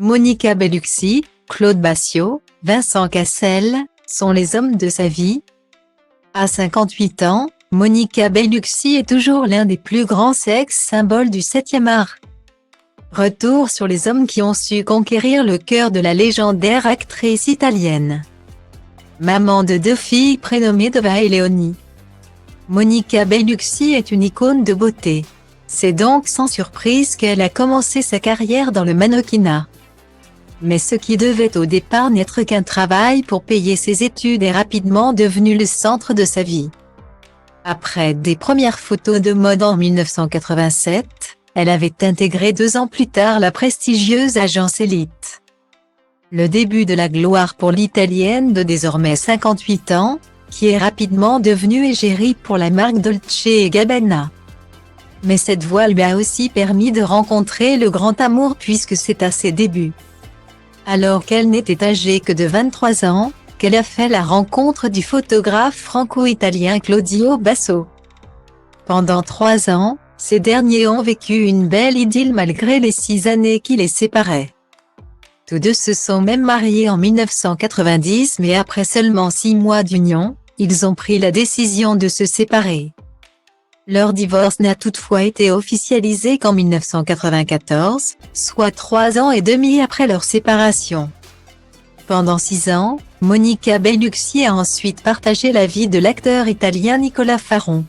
Monica Bellucci, Claude Bassiot, Vincent Cassel, sont les hommes de sa vie. À 58 ans, Monica Bellucci est toujours l'un des plus grands sex-symboles du 7e art. Retour sur les hommes qui ont su conquérir le cœur de la légendaire actrice italienne. Maman de 2 filles prénommées Dova et Léonie, Monica Bellucci est une icône de beauté. C'est donc sans surprise qu'elle a commencé sa carrière dans le mannequinat. Mais ce qui devait au départ n'être qu'un travail pour payer ses études est rapidement devenu le centre de sa vie. Après des premières photos de mode en 1987, elle avait intégré 2 ans plus tard la prestigieuse agence Elite. Le début de la gloire pour l'italienne de désormais 58 ans, qui est rapidement devenue égérie pour la marque Dolce & Gabbana. Mais cette voie lui a aussi permis de rencontrer le grand amour puisque c'est à ses débuts, alors qu'elle n'était âgée que de 23 ans, qu'elle a fait la rencontre du photographe franco-italien Claudio Basso. Pendant 3 ans, ces derniers ont vécu une belle idylle malgré les 6 années qui les séparaient. Tous deux se sont même mariés en 1990 mais après seulement 6 mois d'union, ils ont pris la décision de se séparer. Leur divorce n'a toutefois été officialisé qu'en 1994, soit 3 ans et demi après leur séparation. Pendant 6 ans, Monica Bellucci a ensuite partagé la vie de l'acteur italien Nicola Faron.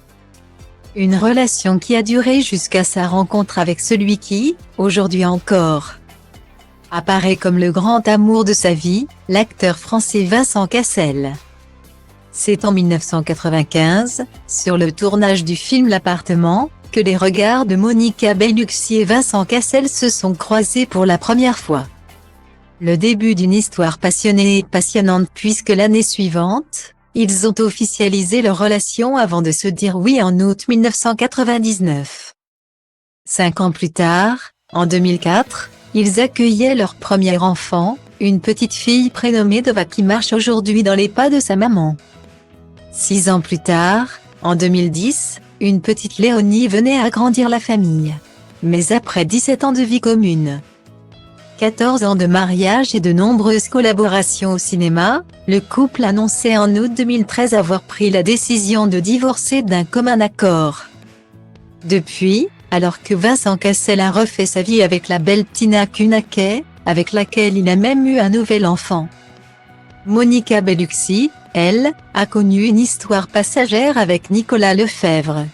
Une relation qui a duré jusqu'à sa rencontre avec celui qui, aujourd'hui encore, apparaît comme le grand amour de sa vie, l'acteur français Vincent Cassel. C'est en 1995, sur le tournage du film L'Appartement, que les regards de Monica Bellucci et Vincent Cassel se sont croisés pour la première fois. Le début d'une histoire passionnée et passionnante puisque l'année suivante, ils ont officialisé leur relation avant de se dire oui en août 1999. 5 ans plus tard, en 2004, ils accueillaient leur premier enfant, une petite fille prénommée Dova qui marche aujourd'hui dans les pas de sa maman. 6 ans plus tard, en 2010, une petite Léonie venait agrandir la famille. Mais après 17 ans de vie commune, 14 ans de mariage et de nombreuses collaborations au cinéma, le couple annonçait en août 2013 avoir pris la décision de divorcer d'un commun accord. Depuis, alors que Vincent Cassel a refait sa vie avec la belle Tina Kunakey, avec laquelle il a même eu un nouvel enfant, Monica Bellucci, elle, a connu une histoire passagère avec Nicolas Lefebvre,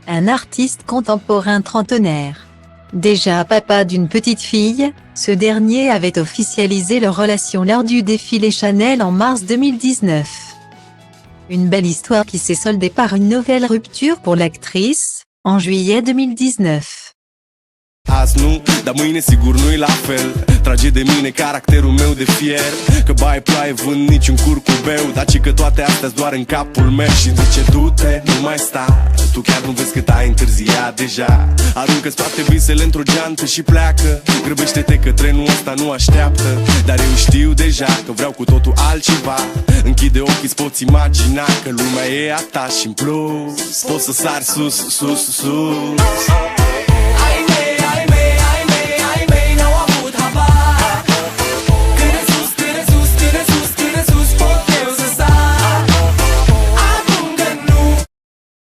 un artiste contemporain trentenaire. Déjà papa d'une petite fille, ce dernier avait officialisé leur relation lors du défilé Chanel en mars 2019. Une belle histoire qui s'est soldée par une nouvelle rupture pour l'actrice, en juillet 2019. Azi nu, dar mâine sigur nu-i la fel. Trage de mine caracterul meu de fier. Că baie ploaie vând niciun curcubeu, dar ci că toate astea-s doar în capul meu. Și zice du-te, nu mai sta. Tu chiar nu vezi cât ai întârziat deja. Aruncă-ți toate visele într-o geantă și pleacă. Grăbește-te că trenul ăsta nu așteaptă. Dar eu știu deja că vreau cu totul altceva. Închide ochii, îți poți imagina că lumea e a ta și în plus poți să sari sus, sus, sus.